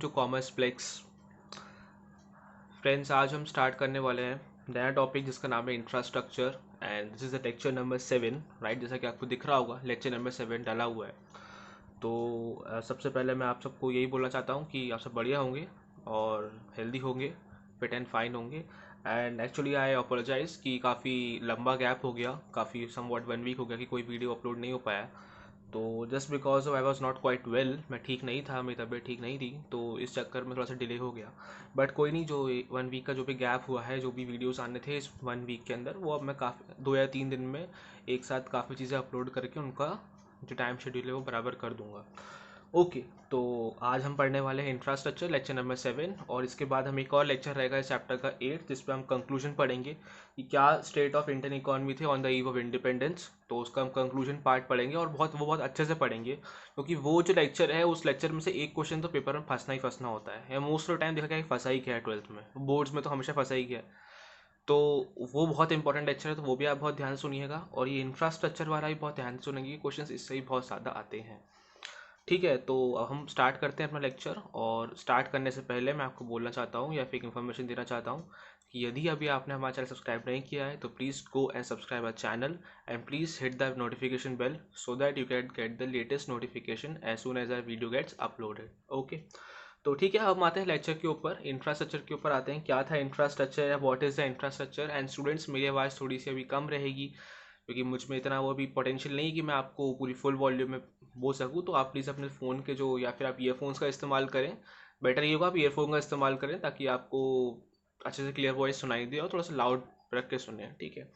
To commerce plex. Friends, आज हम start करने वाले हैं नया टॉपिक जिसका नाम है infrastructure and this is the lecture number 7, right. जैसा कि आपको दिख रहा होगा लेक्चर नंबर 7 डाला हुआ है। तो सबसे पहले मैं आप सबको यही बोलना चाहता हूँ कि आप सब बढ़िया होंगे और हेल्दी होंगे, फिट एंड फाइन होंगे। एंड एक्चुअली आई अपोलोजाइज़ कि काफ़ी लंबा गैप हो गया, काफ़ी समवॉट 1 वीक हो गया कि कोई वीडियो अपलोड नहीं हो पाया। तो just because of I was not quite well, मैं ठीक नहीं था, मेरी तबीयत ठीक नहीं थी, तो इस चक्कर में थोड़ा सा डिले हो गया। बट कोई नहीं, जो 1 वीक का जो भी गैप हुआ है, जो भी वीडियोस आने थे इस 1 वीक के अंदर, वो अब मैं काफ़ी 2 या 3 दिन में एक साथ काफ़ी चीज़ें अपलोड करके उनका जो टाइम शेड्यूल है वो बराबर कर दूंगा। ओके, तो आज हम पढ़ने वाले हैं इंफ्रास्ट्रक्चर लेक्चर नंबर 7, और इसके बाद हम एक और लेक्चर रहेगा इस चैप्टर का 8 जिस पे हम कंक्लूजन पढ़ेंगे कि क्या स्टेट ऑफ इंडियन इकोनॉमी थे on the eve of independence. तो उसका हम कंक्लूजन पार्ट पढ़ेंगे और बहुत अच्छे से पढ़ेंगे, क्योंकि वो जो लेक्चर है उस लेक्चर में से एक क्वेश्चन तो पेपर में फंसना ही फंसना होता है। मोस्ट ऑफ टाइम देखा गया कि फंसा ही क्या है, 12th में बोर्ड्स में तो हमेशा फंसा ही गया है। तो वो बहुत इंपॉर्टेंट लेक्चर है, तो वो भी आप बहुत ध्यान से सुनिएगा, और ये इंफ्रास्ट्रक्चर वाला भी बहुत ध्यान से सुनेंगे, क्वेश्चन इससे ही बहुत ज़्यादा आते हैं। ठीक है, तो अब हम स्टार्ट करते हैं अपना लेक्चर। और स्टार्ट करने से पहले मैं आपको बोलना चाहता हूँ या फिर एक इन्फॉर्मेशन देना चाहता हूँ कि यदि अभी आपने हमारा चैनल सब्सक्राइब नहीं किया है तो please go and subscribe our channel and please hit the notification bell so that you can get the latest notification as soon as our video gets uploaded. Okay, तो ठीक है, अब आते हैं लेक्चर के ऊपर, इंफ्रास्ट्रक्चर के ऊपर आते हैं। क्या था इंफ्रास्ट्रक्चर या what is the infrastructure. And students, मेरी आवाज़ थोड़ी सी अभी कम रहेगी क्योंकि मुझ में इतना वो भी पोटेंशियल नहीं कि मैं आपको पूरी फुल वॉल्यूम में बोल सकूँ। तो आप प्लीज़ अपने फ़ोन के जो, या फिर आप ईयरफोन्स का इस्तेमाल करें। बेटर ये होगा आप ईयरफोन का इस्तेमाल करें ताकि आपको अच्छे से क्लियर वॉइस सुनाई दे और थोड़ा सा लाउड रख के सुने, ठीक है।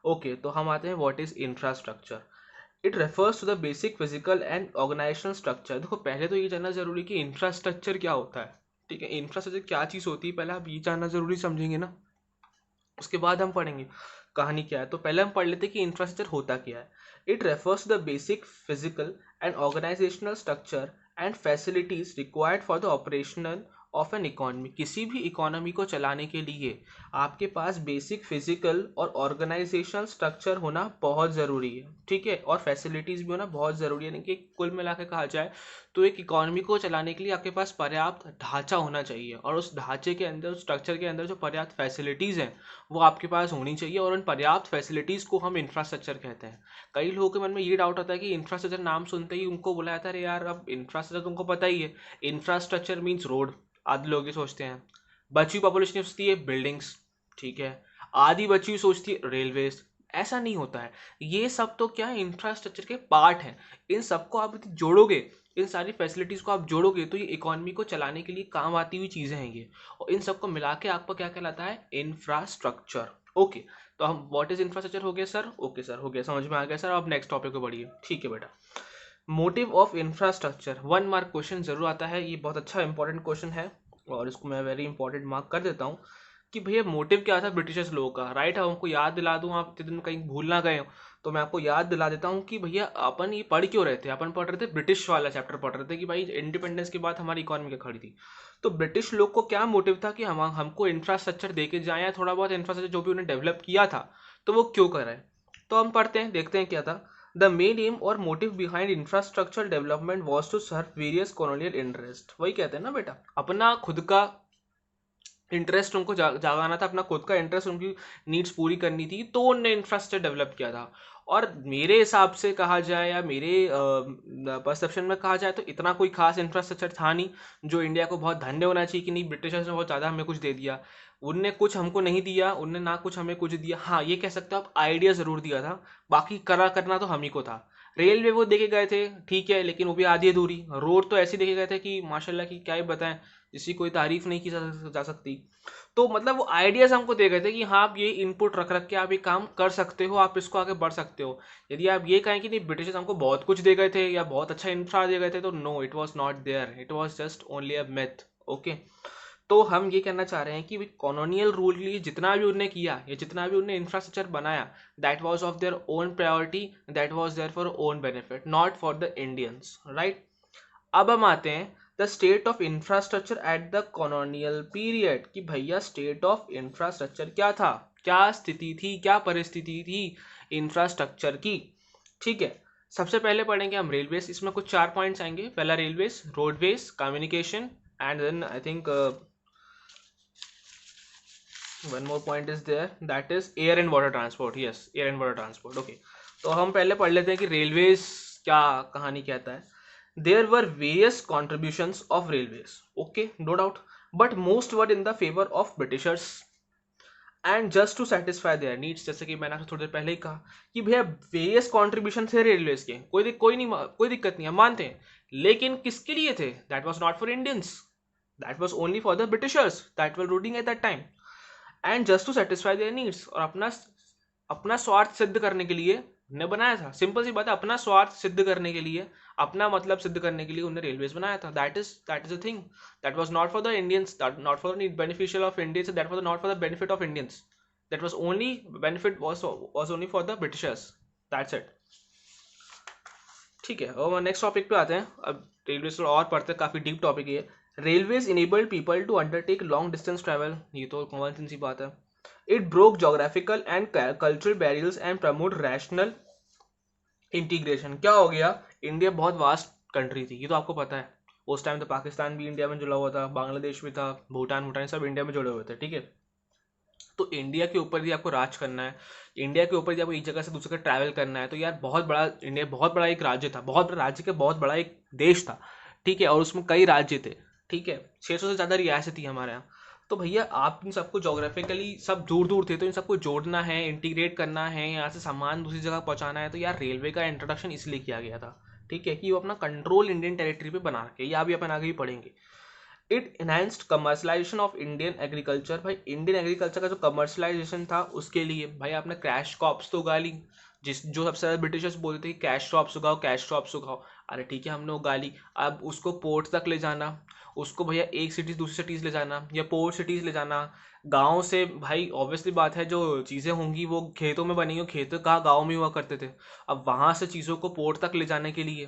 ओके, तो हम आते हैं what is infrastructure. It refers to the basic physical and organisational structure. देखो, पहले तो ये जानना जरूरी कि इंफ्रास्ट्रक्चर क्या होता है, ठीक है। इंफ्रास्ट्रक्चर क्या चीज़ होती है, पहले आप ये जानना जरूरी समझेंगे ना, उसके बाद हम पढ़ेंगे कहानी क्या है। तो पहले हम पढ़ लेते हैं कि इंफ्रास्ट्रक्चर होता क्या है। It refers the basic physical and organisational structure and facilities required for the operational of an economy. किसी भी इकोनॉमी को चलाने के लिए आपके पास बेसिक फिजिकल और ऑर्गेनाइजेशनल स्ट्रक्चर होना बहुत ज़रूरी है, ठीक है, और फैसिलिटीज़ भी होना बहुत ज़रूरी है। यानी कि कुल मिला के कहा जाए तो एक इकोनॉमी को चलाने के लिए आपके पास पर्याप्त ढांचा होना चाहिए, और उस ढांचे के अंदर, उस स्ट्रक्चर के अंदर जो पर्याप्त फैसिलिटीज़ हैं वो आपके पास होनी चाहिए, और उन पर्याप्त फैसिलिटीज़ को हम इंफ्रास्ट्रक्चर कहते हैं। कई लोगों के मन में ये डाउट आता है कि इंफ्रास्ट्रक्चर नाम सुनते ही उनको बोला जाता है अरे यार, अब इंफ्रास्ट्रक्चर तुमको पता ही है, इंफ्रास्ट्रक्चर मीन्स रोड। आधे लोग ये सोचते हैं। बची हुई पॉपुलेशन सोचती है बिल्डिंग्स, ठीक है। आधी बची हुई सोचती है रेलवेज। ऐसा नहीं होता है। ये सब तो क्या है, इंफ्रास्ट्रक्चर के पार्ट हैं। इन सबको आप यदि जोड़ोगे, इन सारी फैसिलिटीज़ को आप जोड़ोगे तो ये इकोनॉमी को चलाने के लिए काम आती हुई चीज़ें हैं ये, और इन सबको मिला के आपको क्या कहलाता है, इंफ्रास्ट्रक्चर। ओके, तो हम व्हाट इज इंफ्रास्ट्रक्चर हो गया सर। ओके सर, हो गया, समझ में आ गया सर। अब नेक्स्ट टॉपिक पे बढ़िए, ठीक है बेटा। Motive of infrastructure, 1 mark question जरूर आता है, ये बहुत अच्छा इंपॉर्टेंट क्वेश्चन है और इसको मैं वेरी इंपॉर्टेंट मार्क कर देता हूँ कि भैया मोटिव क्या था ब्रिटिशर्स लोगों का, राइट। हम आपको याद दिला दूं, आप इतने दिन कहीं भूल ना गए हो तो मैं आपको याद दिला देता हूँ कि भैया अपन ये पढ़ क्यों रहे थे। अपन पढ़ रहे थे, ब्रिटिश वाला चैप्टर पढ़ रहे थे कि भाई इंडिपेंडेंस के बाद हमारी इकोनॉमी क्या खड़ी थी। तो ब्रिटिश लोग को क्या मोटिव था कि हमको इंफ्रास्ट्रक्चर दे के जाए, या थोड़ा बहुत इंफ्रास्ट्रक्चर जो भी उन्हें डेवलप किया था तो वो क्यों कर रहे हैं। तो हम पढ़ते हैं, देखते हैं क्या था। द मेन एम और motive behind infrastructure development was to serve various colonial interest. वही कहते हैं ना बेटा, अपना खुद का इंटरेस्ट उनको जागाना था, अपना खुद का इंटरेस्ट, उनकी नीड्स पूरी करनी थी, तो उनने इंफ्रास्ट्रक्चर डेवलप किया था। और मेरे हिसाब से कहा जाए या मेरे परसेप्शन में कहा जाए तो इतना कोई खास इंफ्रास्ट्रक्चर था नहीं जो इंडिया को बहुत धन्य होना चाहिए कि नहीं ब्रिटिशर्स ने बहुत ज़्यादा हमें कुछ दे दिया। उनने कुछ हमको नहीं दिया, उनने ना कुछ हमें कुछ दिया। हाँ, ये कह सकते हो आप, आइडिया ज़रूर दिया था, बाकी करना तो हम ही को था। रेलवे वो देखे गए थे, ठीक है, लेकिन वो भी आधी अधूरी। रोड तो ऐसे देखे गए थे कि माशाल्लाह की क्या ही बताएं, जिसकी कोई तारीफ नहीं की जा सकती। तो मतलब वो आइडियाज हमको दे गए थे कि हाँ, आप ये इनपुट रख रख के आप ये काम कर सकते हो, आप इसको आगे बढ़ सकते हो। यदि आप ये कहें कि नहीं ब्रिटिशर्स हमको बहुत कुछ दे गए थे या बहुत अच्छा इंफ्रा दे गए थे, तो no, it was not there, it was just only a myth. Okay, तो हम ये कहना चाह रहे हैं कि कॉलोनियल रूल के लिए जितना भी उन्होंने किया या जितना भी उन्होंने इंफ्रास्ट्रक्चर बनाया, that was of their own priority, that was their for own benefit, not for the Indians, right. अब हम आते हैं the state of infrastructure at the colonial period, कि भैया स्टेट ऑफ इंफ्रास्ट्रक्चर क्या था, क्या स्थिति थी, क्या परिस्थिति थी इंफ्रास्ट्रक्चर की, ठीक है। सबसे पहले पढ़ेंगे हम रेलवेज। इसमें कुछ 4 पॉइंट्स आएंगे। पहला railways, roadways, communication, And then I think one more point is there, that is air and water transport. Yes, air and water transport. Okay, तो हम पहले पढ़ लेते हैं कि रेलवेज क्या कहानी कहता है. There were various contributions of railways. Okay, no doubt, but most were in the favor of Britishers and just to satisfy their needs. जैसे कि मैंने आपसे थोड़ी देर पहले ही कहा कि भैया वेरियस कॉन्ट्रीब्यूशन थे रेलवेज के, कोई दिक्कत नहीं, हम मानते हैं, लेकिन किसके लिए थे? That was not for Indians, that was only for the Britishers that were ruling at that time. And just to satisfy their needs, और अपना अपना स्वार्थ सिद्ध करने के लिए ने बनाया था. सिंपल सी बात है, अपना स्वार्थ सिद्ध करने के लिए, अपना मतलब सिद्ध करने के लिए उन्हें रेलवेज बनाया था. That is a thing. That was not for the Indians, not for the beneficial of Indians, that was not for the benefit of Indians. That was only benefit was only for the Britishers. That's it. ठीक है, और next topic पे आते हैं. अब railways और पढ़ते हैं, काफ़ी डीप टॉपिक है. Railways enabled people to undertake long distance travel. ये तो कॉमन सी बात है. It broke geographical and cultural barriers and promote rational integration. क्या हो गया? इंडिया बहुत वास्ट कंट्री थी, ये तो आपको पता है. उस टाइम तो पाकिस्तान भी इंडिया में जुड़ा हुआ था, बांग्लादेश भी था, भूटान सब इंडिया में जुड़े हुए थे. ठीक है, तो इंडिया के ऊपर भी आपको राज करना है, इंडिया के ऊपर भी आपको एक जगह से दूसरी जगह ट्रैवल करना है, तो यार बहुत बड़ा इंडिया, बहुत बड़ा एक राज्य था, बहुत बड़ा राज्य के बहुत बड़ा एक देश था. ठीक है, और उसमें कई राज्य थे. ठीक है, 600 से ज़्यादा रियासत थी हमारे यहाँ. तो भैया आप इन सबको जोग्राफिकली सब दूर दूर थे, तो इन सबको जोड़ना है, इंटीग्रेट करना है, यहाँ से सामान दूसरी जगह पहुँचाना है. तो यार रेलवे का इंट्रोडक्शन इसलिए किया गया था. ठीक है, कि वो अपना कंट्रोल इंडियन टेरिटरी पे बना के, या भी अपन आगे ही पढ़ेंगे. It enhanced commercialisation of Indian agriculture. भाई इंडियन एग्रीकल्चर का जो कमर्शलाइजेशन था उसके लिए भाई आपने कैश क्रॉप्स तो उगा ली, जो सबसे ज़्यादा ब्रिटिशर्स बोलते थे कि कैश क्रॉप्स उगाओ, कैश क्रॉप्स उगाओ. अरे ठीक है, हमने उगा ली. अब उसको पोर्ट तक ले जाना, उसको भैया एक सिटी दूसरी सिटीज़ ले जाना, या पोर्ट सिटीज़ ले जाना. गाँव से भाई ऑब्वियसली बात है, जो चीज़ें होंगी वो खेतों में बनी हो, खेत कहाँ गाँव में हुआ करते थे. अब वहाँ से चीज़ों को पोर्ट तक ले जाने के लिए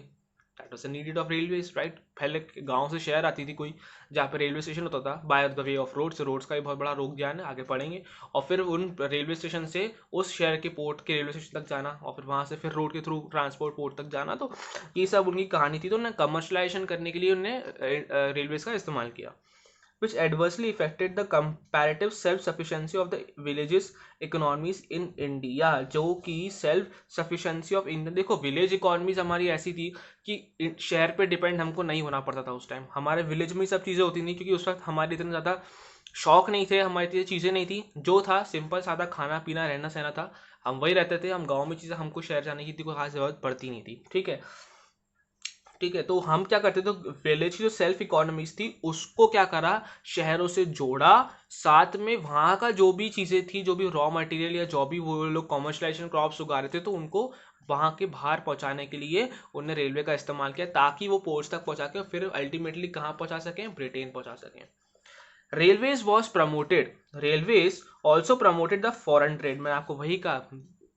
that was the needed off railways. Right, पहले गांव से शहर आती थी कोई, जहाँ पे रेलवे स्टेशन होता था by the way of roads. Roads का भी बहुत बड़ा रोग ज्ञान है, आगे पढ़ेंगे. और फिर उन रेलवे स्टेशन से उस शहर के पोर्ट के रेलवे स्टेशन तक जाना, और फिर वहाँ से फिर रोड के थ्रू ट्रांसपोर्ट पोर्ट तक जाना. तो ये सब उनकी कहानी थी. तो उन्हें कमर्शलाइजेशन करने के लिए उन्हें रेलवेज का इस्तेमाल किया, which adversely affected the comparative self-sufficiency of the villages economies in India. जो कि self sufficiency of India, देखो विलेज इकोनॉमीज हमारी ऐसी थी कि शहर पे डिपेंड हमको नहीं होना पड़ता था. उस टाइम हमारे विलेज में ही सब चीज़ें होती नहीं, क्योंकि उस वक्त हमारे इतने ज़्यादा शौक नहीं थे, हमारी इतनी चीज़ें नहीं थी. जो था सिंपल सादा खाना पीना रहना सहना था, हम वही रहते थे. हम गाँव में चीज़ें, हमको शहर जाने की कोई खास जरूरत पड़ती नहीं थी. ठीक है, ठीक है, तो हम क्या करते थे, विलेज की जो सेल्फ इकोनॉमीज थी उसको क्या करा, शहरों से जोड़ा. साथ में वहाँ का जो भी चीज़ें थी, जो भी रॉ मटेरियल या जो भी वो लोग कॉमर्शलाइजेशन क्रॉप्स उगा रहे थे, तो उनको वहाँ के बाहर पहुँचाने के लिए उन्हें रेलवे का इस्तेमाल किया, ताकि वो पोर्ट्स तक पहुँचा के फिर अल्टीमेटली कहाँ पहुँचा सकें, ब्रिटेन पहुँचा सकें. Railways was promoted, railways also promoted the foreign trade. मैं आपको वही कहा,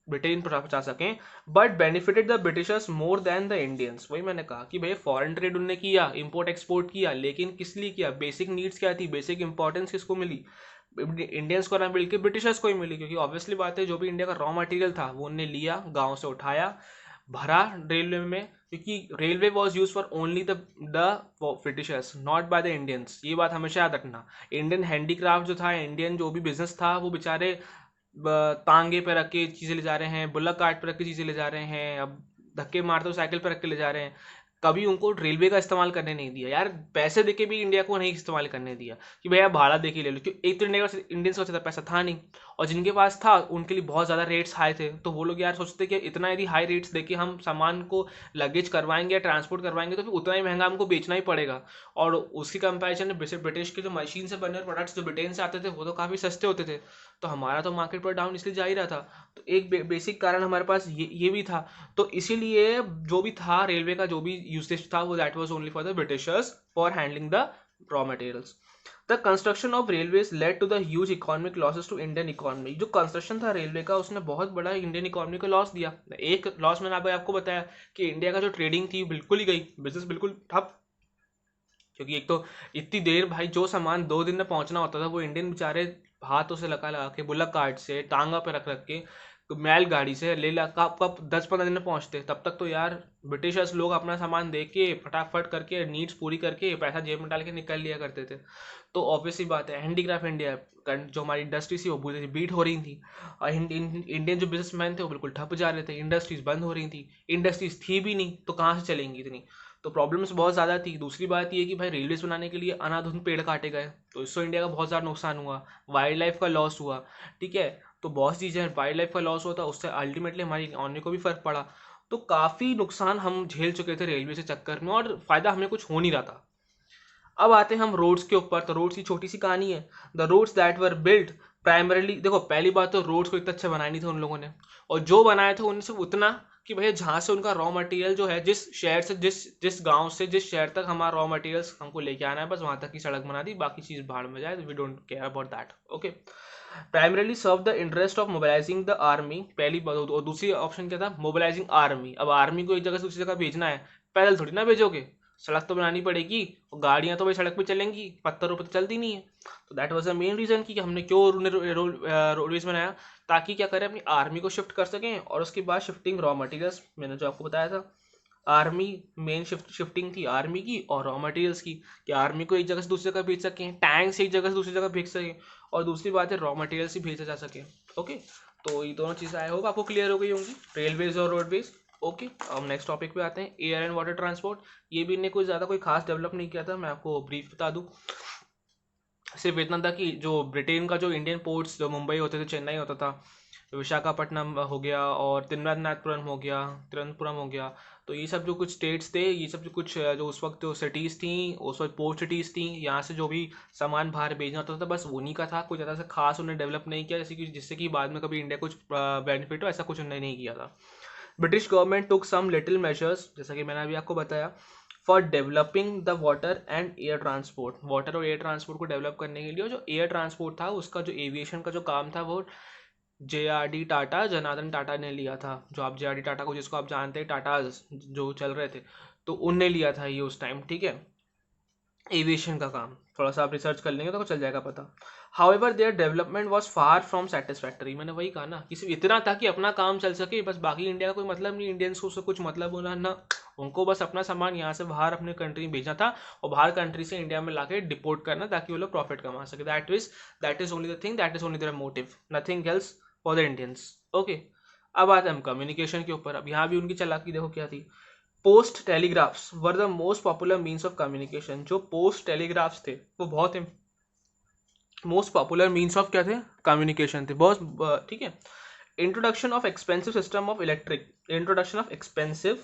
ब्रिटेन पर पहुंचा सकें, but benefited the Britishers more than the Indians. वही मैंने कहा कि भाई फॉरेन ट्रेड उनने किया, इंपोर्ट एक्सपोर्ट किया, लेकिन किस लिए किया? बेसिक नीड्स क्या थी, बेसिक इंपॉर्टेंस किसको मिली? इंडियंस को ना मिल के ब्रिटिशर्स को ही मिली, क्योंकि ऑब्वियसली बात है जो भी इंडिया का रॉ मटेरियल था वो उन्हें लिया, गाँव से उठाया, भरा रेलवे में, क्योंकि railway was use for only the Britishers, not by the Indians. ये बात हमेशा याद रखना. इंडियन हैंडीक्राफ्ट जो था, इंडियन जो भी बिजनेस था, वो बेचारे तांगे पे रख के चीज़ें ले जा रहे हैं, बुल्लक कार्ट पे रख के चीज़ें ले जा रहे हैं, अब धक्के मारते हो साइकिल पे रख के ले जा रहे हैं. कभी उनको रेलवे का इस्तेमाल करने नहीं दिया यार. पैसे देके भी इंडिया को नहीं इस्तेमाल करने दिया कि भैया भाड़ा देके ले लो, क्योंकि एक तो इंडियंस को पैसा था नहीं, और जिनके पास था उनके लिए बहुत ज़्यादा रेट्स हाई थे. तो वो लोग यार सोचते कि इतना यदि हाई रेट्स देके हम सामान को लगेज करवाएंगे या ट्रांसपोर्ट करवाएंगे तो फिर उतना ही महंगा हमको बेचना ही पड़ेगा. और उसकी कंपेरिजन में ब्रिटिश के जो मशीन से बने प्रोडक्ट्स जो ब्रिटेन से आते थे वो तो काफ़ी सस्ते होते थे. तो हमारा तो मार्केट पर डाउन इसलिए जा ही रहा था. तो एक बेसिक कारण हमारे पास ये भी था. तो इसीलिए जो भी था रेलवे का जो भी यूसेज था वो that was only for the Britishers for handling the raw materials. The construction of railways led to the huge economic losses to Indian economy. जो कंस्ट्रक्शन था रेलवे का उसने बहुत बड़ा इंडियन इकोनॉमी को लॉस दिया. एक लॉस मैंने आपको बताया कि इंडिया का जो ट्रेडिंग थी बिल्कुल ही गई, बिजनेस बिल्कुल ठप. क्योंकि एक तो इतनी देर भाई जो सामान 2 दिन में पहुंचना होता था वो इंडियन बेचारे हाथों से लगा लगा के, बुलक कार्ट से टांगा पे रख रख के मैल गाड़ी से ले ला, कब कब 10-15 दिन में पहुंचते। तब तक तो यार ब्रिटिशर्स लोग अपना सामान दे के फटाफट करके नीड्स पूरी करके पैसा जेब में डाल के निकल लिया करते थे। तो ऑब्वियसली बात है, हैंडीक्राफ्ट इंडिया जो हमारी इंडस्ट्री थी वो पूरी बीट हो रही थी, और इंडियन जो बिजनेसमैन थे वो बिल्कुल ठप जा रहे थे, इंडस्ट्रीज बंद हो रही थी। इंडस्ट्रीज थी भी नहीं तो कहाँ से चलेंगी इतनी, तो प्रॉब्लम्स बहुत ज़्यादा थी। दूसरी बात ये कि भाई रेलवेज बनाने के लिए अनाधुंध पेड़ काटे गए, तो इससे इंडिया का बहुत ज़्यादा नुकसान हुआ, वाइल्ड लाइफ का लॉस हुआ, ठीक है। तो बहुत चीज़ें हैं, वाइल्ड लाइफ का लॉस हुआ था, उससे अल्टीमेटली हमारी इकोनॉमी को भी फर्क पड़ा। तो काफ़ी नुकसान हम झेल चुके थे रेलवे के चक्कर में, और फायदा हमें कुछ हो नहीं रहा था। अब आते हैं हम रोड्स के ऊपर। तो रोड्स की छोटी सी कहानी है। The roads that were build primarily, देखो पहली बात तो रोड्स को इतना अच्छा बनाया नहीं था उन लोगों ने, और जो बनाया था उनसे सिर्फ उतना कि भैया जहाँ से उनका रॉ मटेरियल जो है, जिस शहर से जिस गांव से जिस शहर तक हमारा रॉ मटेरियल्स हमको लेके आना है, बस वहां तक की सड़क बना दी, बाकी चीज भाड़ में जाए, we don't care about that. Okay, primarily serve the interest of mobilising the army, पहली बात। और दूसरी ऑप्शन क्या था, मोबिलाइजिंग आर्मी। अब आर्मी को एक जगह से दूसरी जगह भेजना है, पैदल थोड़ी ना भेजोगे, सड़क तो बनानी पड़ेगी, और गाड़ियां तो भाई सड़क पे चलेंगी, पत्थरों पर तो चलती नहीं है। तो that was the main reason कि हमने क्यों रोडवेज बनाया, ताकि क्या करें, अपनी आर्मी को शिफ्ट कर सकें, और उसके बाद शिफ्टिंग रॉ मटेरियल्स, मैंने जो आपको बताया था, आर्मी मेन शिफ्टिंग थी आर्मी की और रॉ मटेरियल्स की, कि आर्मी को एक जगह से दूसरी जगह भेज सकें, टैंक्स एक जगह से दूसरी जगह भेज सकें, और दूसरी बात है रॉ मटेरियल्स ही भेजा जा सके। ओके, तो ये दोनों चीज़ें आई होप आपको क्लियर हो गई होंगी, रेलवेज और रोडवेज। ओके, अब नेक्स्ट टॉपिक पे आते हैं, एयर एंड वाटर ट्रांसपोर्ट। ये भी इन्हें कोई ज़्यादा कोई खास डेवलप नहीं किया था, मैं आपको ब्रीफ बता दूँ। सिर्फ इतना था कि जो ब्रिटेन का जो इंडियन पोर्ट्स, जो मुंबई होते थे, चेन्नई होता था, विशाखापट्टनम हो गया, और तिरुवनंतपुरम हो गया, तिरुवनंतपुरम हो गया, तो ये सब जो कुछ स्टेट्स थे, ये सब जो कुछ जो उस वक्त जो सिटीज़ थी, उस वक्त पोर्ट सिटीज़ थी, यहाँ से जो भी सामान बाहर भेजना होता था, बस उन्हीं का था। कुछ ज़्यादा से खास उन्हें डेवलप नहीं किया, जैसे कि जिससे कि बाद में कभी इंडिया कुछ बेनिफिट हो, ऐसा कुछ उन्होंने नहीं किया था। British government took some little measures, जैसा कि मैंने अभी आपको बताया, for developing the water and air transport. Water और एयर ट्रांसपोर्ट को डेवलप करने के लिए, जो एयर ट्रांसपोर्ट था उसका जो एविएशन का जो काम था, वो JRD टाटा, जनार्दन टाटा ने लिया था। जो आप JRD टाटा को, जिसको आप जानते हैं, टाटाज जो चल रहे थे, तो उनने लिया था ये उस टाइम, ठीक है, एविएशन का काम। थोड़ा सा आप रिसर्च कर लेंगे तो चल जाएगा पता। However their development was far from satisfactory. मैंने वही कहा ना कि सिर्फ इतना था कि अपना काम चल सके, बस बाकी इंडिया का कोई मतलब नहीं, इंडियंस को उससे कुछ मतलब होना ना, उनको बस अपना सामान यहाँ से बाहर अपने कंट्री में भेजना था, और बाहर कंट्री से इंडिया में लाके डिपोर्ट करना, ताकि वो लोग प्रॉफिट कमा सके। That is only the thing, that is only their motive, nothing else for the Indians. Okay, अब आते हैं हम कम्युनिकेशन के ऊपर। अब यहाँ भी उनकी चालाकी देखो क्या थी। Post telegraphs were the most popular means of communication. जो पोस्ट टेलीग्राफ्स थे वो बहुत मोस्ट पॉपुलर मीन्स ऑफ क्या थे, कम्युनिकेशन थे, बहुत, ठीक है। Introduction of expensive system of electric, introduction of expensive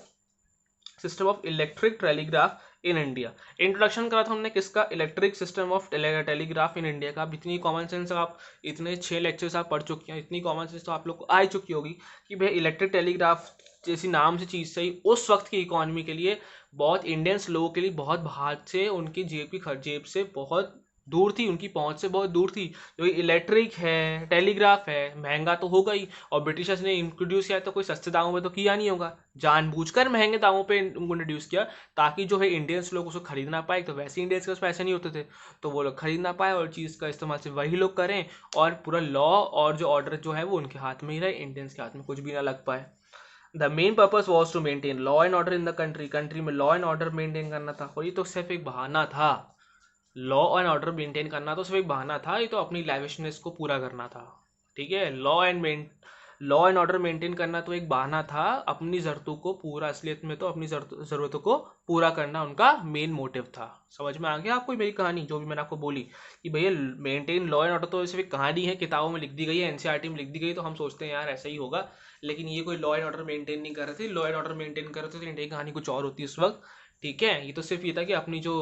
system of electric telegraph in India. Introduction करा था हमने किसका, electric system of telegraph in India का। अब इतनी कॉमन सेंस, आप इतने 6 लेक्चर्स आप पढ़ चुके हैं, इतनी कॉमन सेंस तो आप लोग को आ चुकी होगी कि भाई इलेक्ट्रिक टेलीग्राफ जैसी नाम से चीज़ सही उस वक्त की इकोनॉमी के लिए, बहुत इंडियंस लोगों के लिए बहुत बाहर से, उनकी जेब से बहुत दूर थी, उनकी पहुंच से बहुत दूर थी। जो इलेक्ट्रिक है, टेलीग्राफ है, महंगा तो होगा ही, और ब्रिटिशर्स ने इंट्रोड्यूस किया तो कोई सस्ते दामों में तो किया नहीं होगा, जानबूझकर महंगे दामों पे उनको इंट्रोड्यूस किया, ताकि जो है इंडियंस लोग उसको खरीद ना पाए। तो वैसे इंडियंस के पास पैसे नहीं होते थे, तो वो लोग खरीद ना पाए, और चीज़ का इस्तेमाल सिर्फ वही लोग करें, और पूरा लॉ और जो ऑर्डर जो है वो उनके हाथ में ही रहे, इंडियंस के हाथ में कुछ भी ना लग पाए। The main purpose was to maintain law and order in the country. Country में लॉ एंड ऑर्डर मेंटेन करना था, और ये तो सिर्फ एक बहाना था। लॉ एंड ऑर्डर मेंटेन करना तो सिर्फ एक बहाना था, ये तो अपनी लैविशनेस को पूरा करना था, ठीक है। लॉ एंड ऑर्डर मेंटेन करना तो एक बहाना था, अपनी ज़रूरतों को पूरा, असलियत में तो अपनी ज़रूरतों को पूरा करना उनका मेन मोटिव था। समझ में आ गया आपको मेरी कहानी, जो भी मैंने आपको बोली कि भैया मेंटेन लॉ एंड ऑर्डर तो सिर्फ एक कहानी है, किताबों में लिख दी गई है, NCERT में लिख दी गई, तो हम सोचते हैं यार ऐसा ही होगा, लेकिन ये कोई लॉ एंड ऑर्डर मेंटेन नहीं कर रहे थे। लॉ एंड ऑर्डर मेंटेन कर रहे थे तो इंडिया की कहानी कुछ और होती है उस वक्त, ठीक है। ये तो सिर्फ ये था कि अपनी जो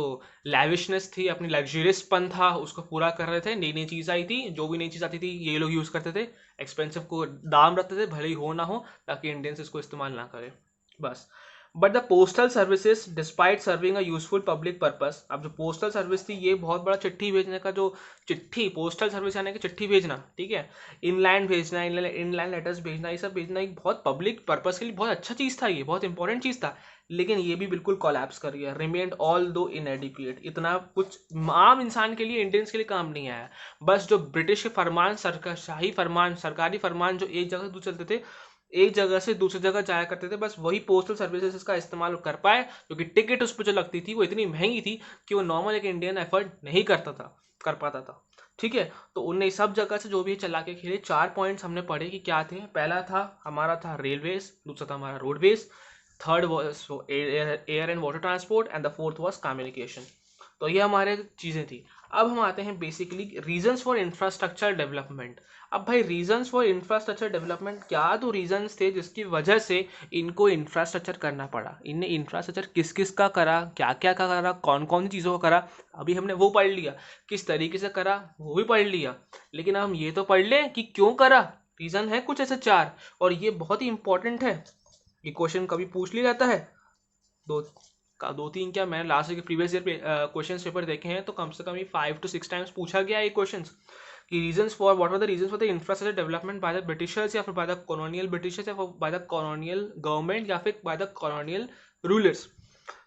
लैविशनेस थी, अपनी लग्जरियसपन था, उसको पूरा कर रहे थे। नई नई चीज़ आई थी, जो भी नई चीज़ आती थी ये लोग यूज़ करते थे, एक्सपेंसिव को दाम रखते थे, भले ही हो ना हो, ताकि इंडियंस इसको इस्तेमाल ना करें, बस। But the postal services despite serving a useful public purpose. अब जो पोस्टल सर्विस थी, ये बहुत बड़ा चिट्ठी भेजने का, जो चिट्ठी पोस्टल सर्विस यानी कि चिट्ठी भेजना, ठीक है, इनलैंड भेजना, इनलैंड लेटर्स भेजना, ये सब भेजना एक बहुत पब्लिक पर्पस के लिए बहुत अच्छा चीज़ था, ये बहुत इंपॉर्टेंट चीज़ था। लेकिन ये भी बिल्कुल कोलैप्स कर गया, रिमेन्ड ऑल दो इनएडिक्वेट। इतना कुछ आम इंसान के लिए, इंडियंस के लिए काम नहीं आया। बस जो ब्रिटिश के फरमान, शाही फरमान, सरकारी फरमान जो एक जगह से दूसरे चलते थे, एक जगह से दूसरी जगह जाया करते थे, बस वही पोस्टल सर्विसेज का इस्तेमाल कर पाए, क्योंकि टिकट उस पर जो लगती थी वो इतनी महंगी थी कि वो नॉर्मल एक इंडियन एफर्ट नहीं कर पाता था। ठीक है, तो उनने सब जगह से जो भी चला के खेले। 4 पॉइंट्स हमने पढ़े कि क्या थे। पहला था हमारा था रेलवेज, दूसरा था हमारा roadways, third was air and water transport, and the fourth was communication. तो ये हमारे चीज़ें थी। अब हम आते हैं basically reasons for infrastructure development. अब भाई रीजंस फॉर इंफ्रास्ट्रक्चर डेवलपमेंट क्या, तो रीजंस थे जिसकी वजह से इनको इंफ्रास्ट्रक्चर करना पड़ा। इनने इंफ्रास्ट्रक्चर किस किस का करा, क्या क्या का करा, कौन कौन सी चीज़ों का करा, अभी हमने वो पढ़ लिया। किस तरीके से करा वो भी पढ़ लिया, लेकिन हम ये तो पढ़ लें कि क्यों करा। रीज़न है कुछ ऐसे 4, और ये बहुत ही इंपॉर्टेंट है। ये क्वेश्चन कभी पूछ लिया जाता है, दो तीन क्या, मैंने लास्ट के प्रीवियस ईयर क्वेश्चन पेपर देखे हैं, तो कम से कम ये 5 to 6 टाइम्स पूछा गया ये क्वेश्चन कि reasons for, what were the reasons for the infrastructure development by the Britishers, या फिर बाय द कॉलोनियल ब्रिटिशर्स, या बाय द कॉलोनियल गवर्नमेंट, या फिर बाय द कॉलोनियल रूलर्स।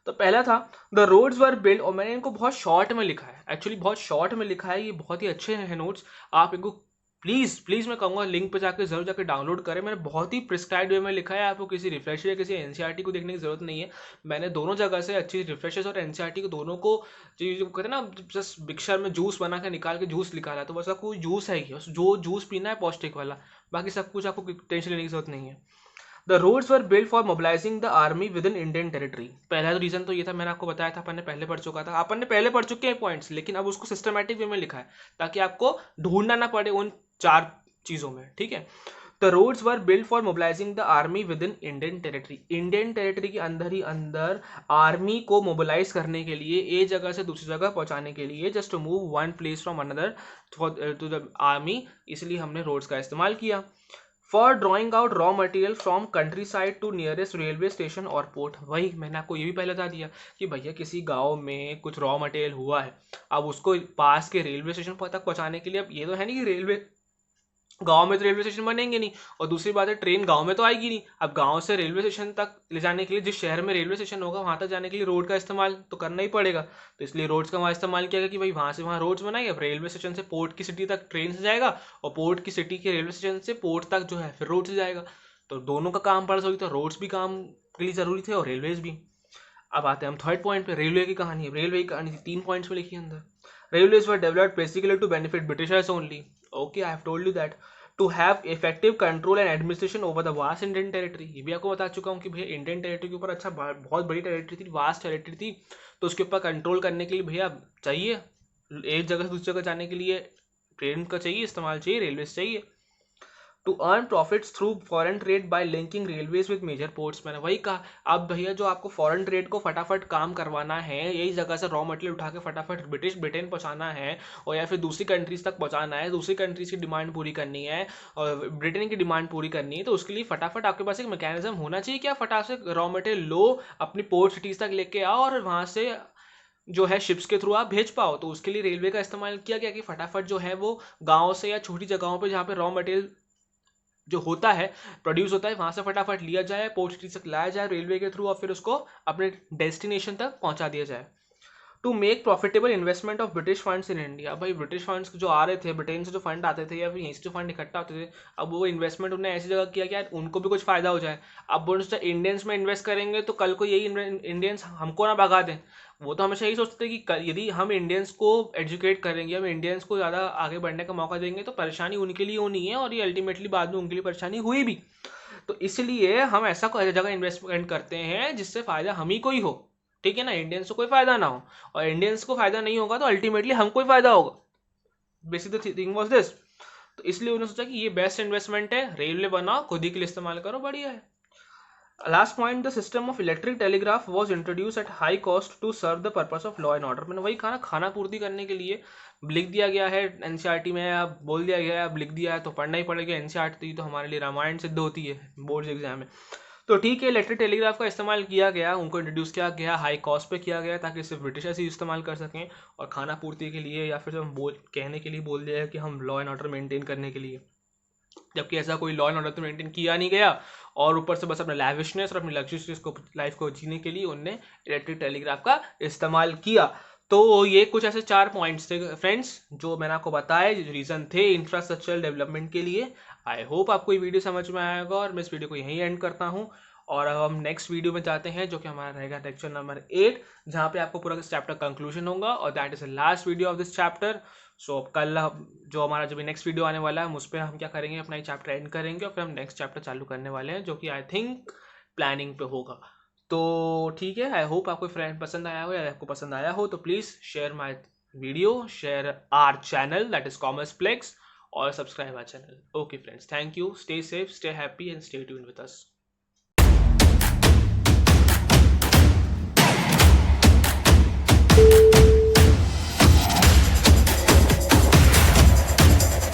तो पहला था द रोड्स वर बिल्ड, और मैंने इनको बहुत शॉर्ट में लिखा है, एक्चुअली बहुत शॉर्ट में लिखा है, ये बहुत ही अच्छे हैं नोट्स। आप इनको प्लीज़ मैं कहूँगा लिंक पे जाकर जरूर जाकर डाउनलोड करें। मैंने बहुत ही प्रिस्क्राइब्ड वे में लिखा है, आपको किसी रिफ्रेशर या किसी एनसीईआरटी को देखने की जरूरत नहीं है। मैंने दोनों जगह से अच्छी रिफ्रेशर्स और एनसीईआरटी को दोनों को, जो कहते हैं ना, जस्ट मिक्सर में जूस बना के निकाल के जूस निकाला, तो बस आपको जूस है ही, जो जूस पीना है पौष्टिक वाला, बाकी सब कुछ आपको टेंशन लेने की जरूरत नहीं है। The roads were build for mobilising the army within Indian territory. पहला तो रीजन तो ये था, मैंने आपको बताया था, अपन ने पहले पढ़ चुका था, अपन ने पहले पढ़ चुके हैं पॉइंट्स, लेकिन अब उसको सिस्टमैटिक वे में लिखा है ताकि आपको ढूंढना ना पड़े उन 4 चीजों में। ठीक है, the roads were build for mobilising the army within Indian territory. Indian territory के अंदर ही अंदर आर्मी को मोबिलाइज करने के लिए, एक जगह से दूसरी जगह पहुंचाने के लिए, just to move one place from another to the army, इसलिए हमने रोड्स का इस्तेमाल किया। For drawing out raw material from countryside to nearest railway station और पोर्ट। वही मैंने आपको ये भी पहले बता दिया कि भैया किसी गांव में कुछ रॉ मटेरियल हुआ है, अब उसको पास के रेलवे स्टेशन तक पहुंचाने के लिए, अब ये तो है नहीं कि रेलवे गांव में तो रेलवे स्टेशन बनेंगे नहीं, और दूसरी बात है ट्रेन गांव में तो आएगी नहीं। अब गांव से रेलवे स्टेशन तक ले जाने के लिए, जिस शहर में रेलवे स्टेशन होगा वहां तक जाने के लिए रोड का इस्तेमाल तो करना ही पड़ेगा। तो इसलिए रोड्स का वहाँ इस्तेमाल किया गया कि भाई वहां से वहां रोड्स बनाएंगे। अब रेलवे स्टेशन से पोर्ट की सिटी तक ट्रेन से जाएगा, और पोर्ट की सिटी के रेलवे स्टेशन से पोर्ट तक जो है फिर रोड से जाएगा। तो दोनों का काम पड़ सकता, तो रोड्स भी काम के लिए जरूरी थे और रेलवेज भी। अब आते हैं हम थर्ड पॉइंट पे, रेलवे की कहानी है। रेलवे की कहानी 3 पॉइंट्स में लिखी है अंदर। Railways were developed basically to benefit Britishers only. Okay, I have told you that. To have effective control and administration over the vast Indian territory. ये भी आपको बता चुका हूँ कि भैया इंडियन टेरिटरी के ऊपर अच्छा बहुत बड़ी टेरिटरी थी, वास्ट टेरिटरी थी, तो उसके ऊपर कंट्रोल करने के लिए भैया चाहिए, एक जगह से दूसरी जगह जाने के लिए ट्रेन का चाहिए, इस्तेमाल चाहिए, रेलवे चाहिए। To earn profits through foreign trade by linking railways with major ports. मैंने वही कहा, अब भैया जो आपको फॉरेन ट्रेड को फटाफट काम करवाना है, यही जगह से रॉ मटेरियल उठा के फटाफट ब्रिटेन पहुंचाना है, और या फिर दूसरी कंट्रीज तक पहुंचाना है, दूसरी कंट्रीज की डिमांड पूरी करनी है और ब्रिटेन की डिमांड पूरी करनी है, तो उसके लिए फटाफट आपके पास एक मैकेनिज्म होना चाहिए कि आप फटाफट से रॉ मटेरियल लो, अपनी पोर्ट सिटीज तक लेके आओ, और वहां से जो है शिप्स के थ्रू आप भेज पाओ। तो उसके लिए रेलवे का इस्तेमाल किया गया कि फटाफट जो है वो गाँव से या छोटी जगहों पर जहाँ पे रॉ मटेरियल जो होता है, प्रोड्यूस होता है, वहां से फटाफट लिया जाए, पोर्ट सिटी तक लाया जाए रेलवे के थ्रू, और फिर उसको अपने डेस्टिनेशन तक पहुंचा दिया जाए। To make profitable investment of British funds in India. भाई ब्रिटिश फंड्स जो आ रहे थे, ब्रिटेन से जो फंड आते थे या फिर यहीं से जो फंड इकट्ठा होते थे, अब वो इन्वेस्टमेंट उन्हें ऐसी जगह किया कि उनको भी कुछ फायदा हो जाए। अब वो इंडियंस में इन्वेस्ट करेंगे तो कल को यही इंडियंस हमको ना भगा दें। वो तो हमेशा यही सोचते थे कि यदि हम इंडियंस को एजुकेट करेंगे, हम इंडियंस को ज़्यादा आगे बढ़ने का मौका देंगे, तो परेशानी उनके लिए होनी है, और ये अल्टीमेटली बाद में उनके लिए परेशानी हुई भी। तो इसलिए हम ऐसा जगह इन्वेस्टमेंट करते हैं जिससे फायदा हम ही को ही हो। ठीक है ना, इंडियंस को कोई फायदा ना हो, और इंडियंस को फायदा नहीं होगा तो अल्टीमेटली हमको ही फायदा होगा। Basic the thing was this. तो इसलिए उन्होंने सोचा कि ये बेस्ट इन्वेस्टमेंट है, रेलवे बनाओ, खुद ही के लिए इस्तेमाल करो, बढ़िया है। Last point, the system of electric telegraph was introduce at high cost to serve the purpose of law and order. मैंने वही खाना पूर्ति करने के लिए लिख दिया गया है एनसीईआरटी में, अब बोल दिया गया है, अब लिख दिया है तो पढ़ना ही पड़ेगा। एनसीईआरटी तो हमारे लिए रामायण सिद्ध होती है बोर्ड एग्जाम में। तो ठीक है, इलेक्ट्रिक टेलीग्राफ का इस्तेमाल किया गया, उनको इंट्रोड्यूस किया गया, हाई कॉस्ट पे किया गया ताकि सिर्फ ब्रिटिशर्स ही इस्तेमाल कर सकें, और खाना पूर्ति के लिए या फिर हम कहने के लिए बोल दिया है कि हम लॉ एंड ऑर्डर मेंटेन करने के लिए। जबकि ऐसा कोई लॉ एंड ऑर्डर तो मेंटेन किया नहीं गया, और ऊपर से बस अपने लैविशनेस और अपनी लग्जरियस को लाइफ को जीने के लिए उनने इलेक्ट्रिक टेलीग्राफ का इस्तेमाल किया। तो ये कुछ ऐसे 4 पॉइंट्स थे फ्रेंड्स जो मैंने आपको बताया, जो रीज़न थे इंफ्रास्ट्रक्चरल डेवलपमेंट के लिए। आई होप आपको ये वीडियो समझ में आएगा, और मैं इस वीडियो को यहीं एंड करता हूँ। और अब हम नेक्स्ट वीडियो में जाते हैं, जो कि हमारा रहेगा लेक्चर नंबर 8, जहाँ पे आपको पूरा चैप्टर कंक्लूजन होगा, और that is the last video of this chapter. So कल जो हमारा जब नेक्स्ट वीडियो आने वाला है उस पर हम क्या करेंगे, अपना ये चैप्टर एंड करेंगे, और फिर हम नेक्स्ट चैप्टर चालू करने वाले हैं, जो कि आई थिंक प्लानिंग पे होगा। तो ठीक है, आई होप आपको फ्रेंड पसंद आया हो, या आपको पसंद आया हो तो please share my video, share our channel that is Commerce Plex, और subscribe our channel. Okay friends, thank you, stay safe, stay happy and stay tuned with us.